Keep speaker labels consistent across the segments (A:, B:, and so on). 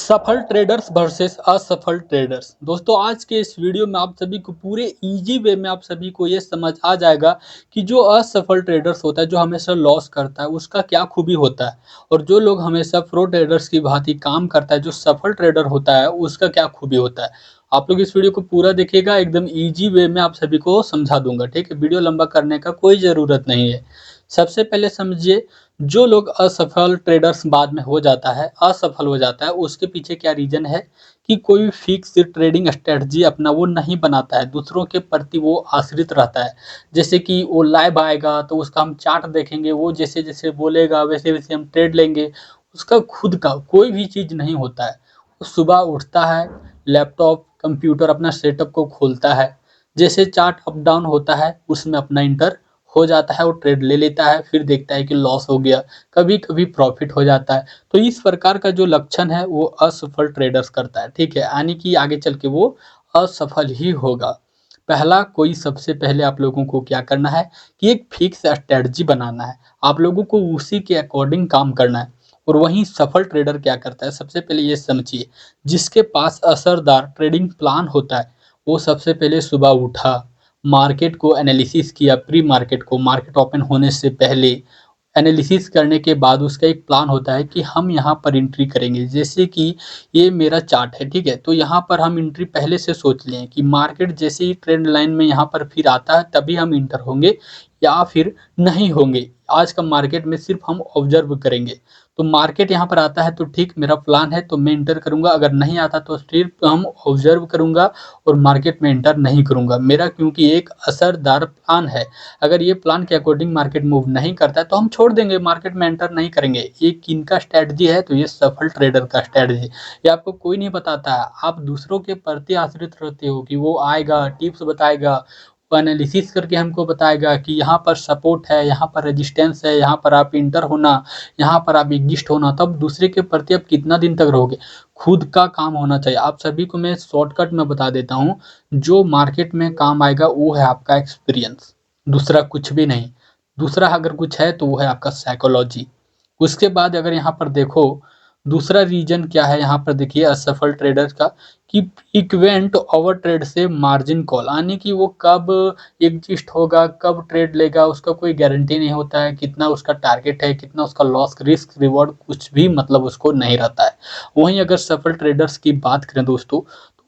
A: सफल traders versus असफल traders. दोस्तों, आज के इस वीडियो में आप सभी को पूरे इजी वे में आप सभी को ये समझ आ जाएगा कि जो असफल ट्रेडर्स होता है, जो हमेशा लॉस करता है, उसका क्या खूबी होता है, और जो लोग हमेशा प्रो ट्रेडर्स की भांति काम करता है, जो सफल ट्रेडर होता है, उसका क्या खूबी होता है। आप लोग इस वीडियो को पूरा देखिएगा, एकदम ईजी वे में आप सभी को समझा दूंगा। ठीक है, वीडियो लंबा करने का कोई ज़रूरत नहीं है। सबसे पहले समझिए, जो लोग असफल ट्रेडर्स बाद में हो जाता है, असफल हो जाता है, उसके पीछे क्या रीजन है कि कोई फिक्स ट्रेडिंग स्ट्रेटजी अपना वो नहीं बनाता है, दूसरों के प्रति वो आश्रित रहता है। जैसे कि वो लाइव आएगा तो उसका हम चार्ट देखेंगे, वो जैसे जैसे बोलेगा वैसे वैसे हम ट्रेड लेंगे। उसका खुद का कोई भी चीज़ नहीं होता है। वो सुबह उठता है, लैपटॉप कंप्यूटर अपना सेटअप को खोलता है, जैसे चार्ट अप डाउन होता है उसमें अपना इंटर हो जाता है, वो ट्रेड ले लेता है, फिर देखता है कि लॉस हो गया, कभी कभी प्रॉफिट हो जाता है। तो इस प्रकार का जो लक्षण है वो असफल ट्रेडर्स करता है। ठीक है, यानी कि आगे चल के वो असफल ही होगा। पहला, कोई सबसे पहले आप लोगों को क्या करना है कि एक फिक्स स्ट्रेटजी बनाना है, आप लोगों को उसी के अकॉर्डिंग काम करना है। और वहीं सफल ट्रेडर क्या करता है, सबसे पहले ये समझिए, जिसके पास असरदार ट्रेडिंग प्लान होता है, वो सबसे पहले सुबह उठा, मार्केट को एनालिसिस किया, प्री मार्केट को, मार्केट ओपन होने से पहले एनालिसिस करने के बाद उसका एक प्लान होता है कि हम यहाँ पर एंट्री करेंगे। जैसे कि ये मेरा चार्ट है, ठीक है, तो यहाँ पर हम एंट्री पहले से सोच लें कि मार्केट जैसे ही ट्रेंड लाइन में यहाँ पर फिर आता है तभी हम इंटर होंगे या फिर नहीं होंगे। आज का मार्केट में सिर्फ हम ऑब्जर्व करेंगे। तो मार्केट यहाँ पर आता है तो ठीक, मेरा प्लान है तो मैं इंटर करूंगा, अगर नहीं आता तो सिर्फ हम ऑब्जर्व करूंगा और मार्केट में एंटर नहीं करूंगा। मेरा क्योंकि एक असरदार प्लान है, अगर ये प्लान के अकॉर्डिंग मार्केट मूव नहीं करता है तो हम छोड़ देंगे, मार्केट में एंटर नहीं करेंगे। ये किनका स्ट्रैटेजी है, तो ये सफल ट्रेडर का स्ट्रैटेजी। ये आपको कोई नहीं बताता है, आप दूसरों के प्रति आश्रित रहते हो कि वो आएगा, टिप्स बताएगा, वो एनालिसिस करके हमको बताएगा कि यहाँ पर सपोर्ट है, यहाँ पर रेजिस्टेंस है, यहाँ पर आप इंटर होना, यहाँ पर आप एग्जिस्ट होना। तब दूसरे के प्रति आप कितना दिन तक रहोगे। खुद का काम होना चाहिए। आप सभी को मैं शॉर्टकट में बता देता हूँ, जो मार्केट में काम आएगा वो है आपका एक्सपीरियंस, दूसरा कुछ भी नहीं। दूसरा अगर कुछ है तो वो है आपका साइकोलॉजी। उसके बाद अगर यहाँ पर देखो, दूसरा रीजन क्या है, यहाँ पर देखिए असफल ट्रेडर का, कि इक्वेंट ओवर ट्रेड से मार्जिन कॉल, यानी कि वो कब एग्जिस्ट होगा, कब ट्रेड लेगा, उसका कोई गारंटी नहीं होता है, कितना उसका टारगेट है, कितना उसका लॉस, रिस्क रिवॉर्ड कुछ भी मतलब उसको नहीं रहता है। वहीं अगर सफल ट्रेडर्स की बात करें दोस्तों,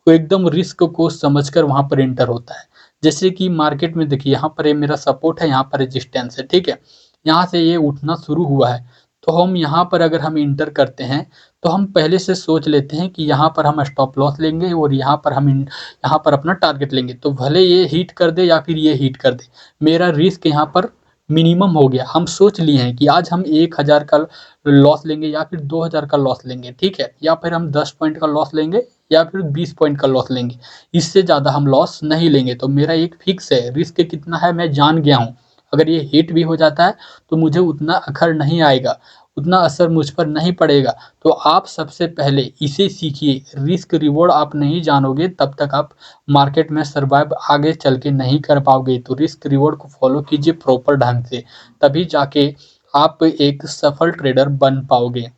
A: तो एकदम रिस्क को समझकर वहां पर एंटर होता है। जैसे कि मार्केट में देखिए, यहाँ पर ये मेरा सपोर्ट है, यहाँ पर रेजिस्टेंस है, ठीक है, यहाँ से ये उठना शुरू हुआ है। तो हम यहाँ पर अगर हम इंटर करते हैं तो हम पहले से सोच लेते हैं कि यहाँ पर हम स्टॉप लॉस लेंगे और यहाँ पर हम यहाँ पर अपना टारगेट लेंगे। तो भले ये हिट कर दे या फिर ये हिट कर दे, मेरा रिस्क यहाँ पर मिनिमम हो गया। हम सोच लिए हैं कि आज हम 1000 का लॉस लेंगे या फिर 2000 का लॉस लेंगे, ठीक है, या फिर हम 10 पॉइंट का लॉस लेंगे या फिर 20 पॉइंट का लॉस लेंगे, इससे ज़्यादा हम लॉस नहीं लेंगे। तो मेरा एक फिक्स है, रिस्क कितना है मैं जान गया हूँ। अगर ये हिट भी हो जाता है तो मुझे उतना अखर नहीं आएगा, उतना असर मुझ पर नहीं पड़ेगा। तो आप सबसे पहले इसे सीखिए। रिस्क रिवॉर्ड आप नहीं जानोगे तब तक आप मार्केट में सर्वाइव आगे चल के नहीं कर पाओगे। तो रिस्क रिवॉर्ड को फॉलो कीजिए प्रॉपर ढंग से, तभी जाके आप एक सफल ट्रेडर बन पाओगे।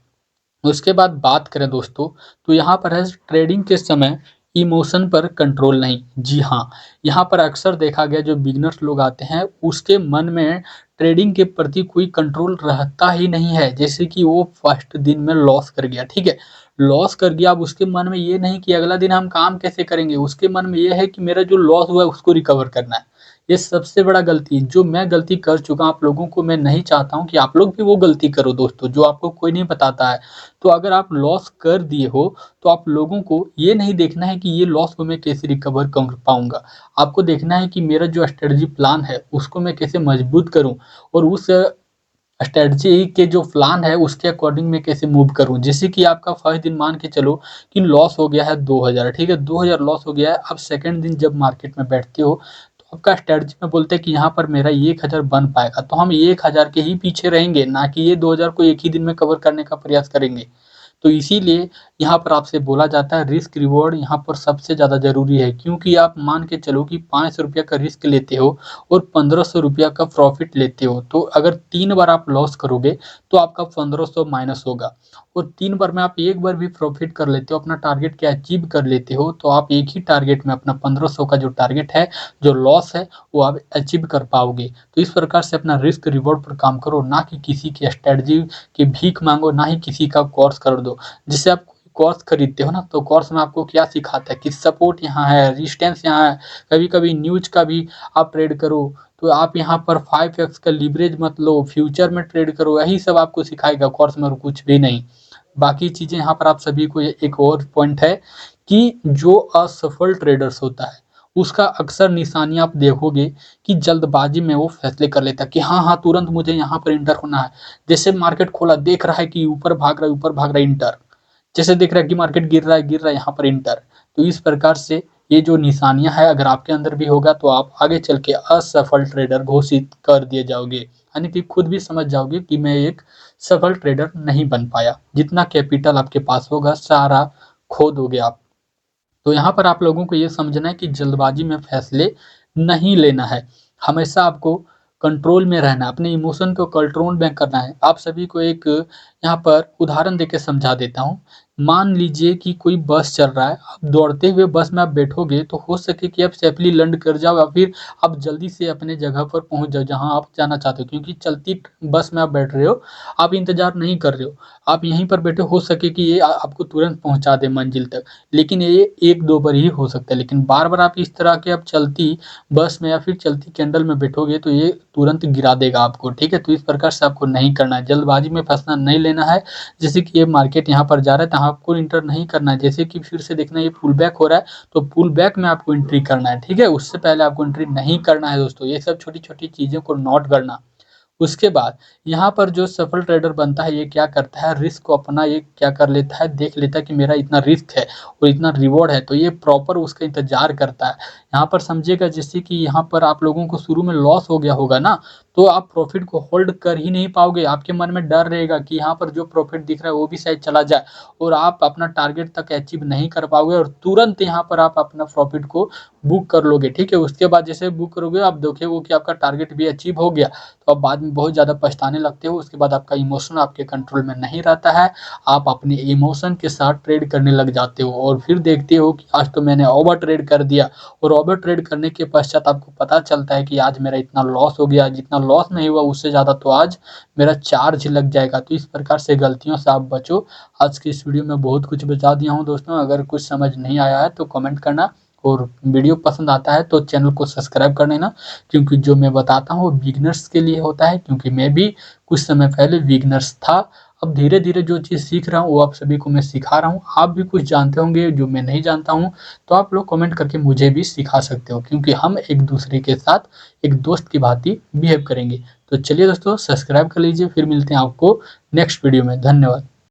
A: उसके बाद बात करें दोस्तों, तो यहाँ पर है ट्रेडिंग के समय इमोशन पर कंट्रोल नहीं। जी हाँ, यहाँ पर अक्सर देखा गया जो बिगिनर्स लोग आते हैं उसके मन में ट्रेडिंग के प्रति कोई कंट्रोल रहता ही नहीं है। जैसे कि वो फर्स्ट दिन में लॉस कर गया, ठीक है, लॉस कर गया, अब उसके मन में ये नहीं कि अगला दिन हम काम कैसे करेंगे, उसके मन में ये है कि मेरा जो लॉस हुआ है उसको रिकवर करना है। ये सबसे बड़ा गलती है, जो मैं गलती कर चुका आप लोगों को मैं नहीं चाहता हूँ कि आप लोग भी वो गलती करो दोस्तों, जो आपको कोई नहीं बताता है। तो अगर आप लॉस कर दिए हो तो आप लोगों को ये नहीं देखना है कि ये लॉस को मैं कैसे रिकवर कर पाऊंगा। आपको देखना है कि मेरा जो स्ट्रेटजी प्लान है उसको मैं कैसे मजबूत करूं, और उस स्ट्रेटजी के जो प्लान है उसके अकॉर्डिंग मैं कैसे मूव करूं। जैसे कि आपका फर्स्ट दिन मान के चलो कि लॉस हो गया है 2000, ठीक है, 2000 लॉस हो गया है। अब सेकंड दिन जब मार्केट में बैठते हो तो आपका स्ट्रेटजी में बोलते हैं कि यहाँ पर मेरा 1000 बन पाएगा, तो हम 1000 के ही पीछे रहेंगे, ना कि ये 2000 को एक ही दिन में कवर करने का प्रयास करेंगे। तो इसीलिए यहाँ पर आपसे बोला जाता है रिस्क रिवॉर्ड यहाँ पर सबसे ज़्यादा ज़रूरी है, क्योंकि आप मान के चलो कि 500 रुपया का रिस्क लेते हो और 1500 रुपया का प्रॉफिट लेते हो, तो अगर 3 बार आप लॉस करोगे तो आपका 1500 माइनस होगा। और 3 बार में आप एक बार भी प्रॉफिट कर लेते हो, अपना टारगेट के अचीव कर लेते हो, तो आप एक ही टारगेट में अपना 1500 का जो टारगेट है, जो लॉस है, वो आप अचीव कर पाओगे। तो इस प्रकार से अपना रिस्क रिवॉर्ड पर काम करो, ना कि किसी की स्ट्रेटजी की भीख मांगो, ना ही किसी का कोर्स कर दो। जिससे आप कोर्स खरीदते हो ना, तो कोर्स में आपको क्या सिखाता है कि सपोर्ट यहाँ है, रेजिस्टेंस यहाँ है, कभी-कभी न्यूज का भी आप ट्रेड करो, तो आप यहाँ पर 5x का लीवरेज मत लो, फ्यूचर में ट्रेड करो, यही सब आपको सिखाएगा कोर्स में और कुछ भी नहीं। बाकी चीज़ें यहाँ पर आप सभी को एक और पॉइंट है कि जो असफल ट्रेडर्स होता है, उसका अक्सर निशानियाँ आप देखोगे कि जल्दबाजी में वो फैसले कर लेता है कि हाँ, हाँ, तुरंत मुझे यहाँ पर एंटर होना है। जैसे मार्केट खोला, देख रहा है कि ऊपर भाग रहा है, ऊपर भाग रहा है, एंटर। जैसे देख रहा है कि मार्केट गिर रहा है, यहाँ पर एंटर। तो इस प्रकार से ये जो निशानियाँ हैं, अगर आपके अंदर भी होगा तो आप आगे चल के असफल ट्रेडर घोषित कर दिए जाओगे। यानी कि खुद भी समझ जाओगे कि मैं एक सफल ट्रेडर नहीं बन पाया। जितना कैपिटल आपके पास होगा सारा खो दोगे आप। तो यहाँ पर आप लोगों को ये समझना है कि जल्दबाजी में फैसले नहीं लेना है। हमेशा आपको कंट्रोल में रहना है, अपने इमोशन को कंट्रोल में करना है। आप सभी को एक यहाँ पर उदाहरण देके समझा देता हूँ। मान लीजिए कि कोई बस चल रहा है, आप दौड़ते हुए बस में आप बैठोगे तो हो सके कि आप सेफली लैंड कर जाओ या फिर आप जल्दी से अपने जगह पर पहुँच जाओ जहाँ आप जाना चाहते हो, क्योंकि चलती बस में आप बैठ रहे हो, आप इंतज़ार नहीं कर रहे हो। आप यहीं पर बैठे, हो सके कि ये आपको तुरंत पहुँचा दे मंजिल तक। लेकिन ये 1-2 बार ही हो सकता है, लेकिन बार-बार आप इस तरह के आप चलती बस में या फिर चलती कैंडल में बैठोगे तो ये तुरंत गिरा देगा आपको, ठीक है? तो इस प्रकार से आपको नहीं करना है, जल्दबाजी में फँसना नहीं लेना है। जैसे कि ये मार्केट यहाँ पर जा रहा है तो आपको एंटर नहीं करना है। जैसे कि फिर से देखना ये पुल बैक हो रहा है, तो पुल बैक में आपको एंट्री करना है, ठीक है? उससे पहले आपको एंट्री नहीं करना है दोस्तों। ये सब छोटी-छोटी चीज़ों को नोट करना। उसके बाद यहाँ पर जो सफल ट्रेडर बनता है, ये क्या करता है, रिस्क को अपना ये क्या कर लेता है, देख लेता है कि मेरा इतना रिस्क है और इतना रिवॉर्ड है, तो ये प्रॉपर उसका इंतजार करता है। यहाँ पर समझिएगा, जैसे कि यहाँ पर आप लोगों को शुरू में लॉस हो गया होगा ना, तो आप प्रॉफिट को होल्ड कर ही नहीं पाओगे। आपके मन में डर रहेगा कि यहाँ पर जो प्रॉफिट दिख रहा है वो भी शायद चला जाए और आप अपना टारगेट तक अचीव नहीं कर पाओगे और तुरंत यहाँ पर आप अपना प्रॉफिट को बुक कर लोगे, ठीक है? उसके बाद जैसे बुक करोगे, आप देखोगे कि आपका टारगेट भी अचीव हो गया, तो आप बाद में बहुत ज़्यादा पछताने लगते हो। उसके बाद आपका इमोशन आपके कंट्रोल में नहीं रहता है, आप अपने इमोशन के साथ ट्रेड करने लग जाते हो और फिर देखते हो कि आज तो मैंने ओवर ट्रेड कर दिया और ओवर ट्रेड करने के पश्चात आपको पता चलता है कि आज मेरा इतना लॉस हो गया, जितना लॉस नहीं हुआ उससे ज़्यादा तो आज मेरा चार्ज लग जाएगा। तो इस प्रकार से गलतियों से आप बचो। आज की इस वीडियो में बहुत कुछ बता दिया हूँ दोस्तों, अगर कुछ समझ नहीं आया है तो कमेंट करना और वीडियो पसंद आता है तो चैनल को सब्सक्राइब कर लेना, क्योंकि जो मैं बताता हूँ वो बिगिनर्स के लिए होता है, क्योंकि मैं भी कुछ समय पहले बिगिनर्स था। अब धीरे-धीरे जो चीज़ सीख रहा हूँ वो आप सभी को मैं सिखा रहा हूँ। आप भी कुछ जानते होंगे जो मैं नहीं जानता हूँ, तो आप लोग कमेंट करके मुझे भी सिखा सकते हो, क्योंकि हम एक-दूसरे के साथ एक दोस्त की भांति बिहेव करेंगे। तो चलिए दोस्तों, सब्सक्राइब कर लीजिए, फिर मिलते हैं आपको नेक्स्ट वीडियो में। धन्यवाद।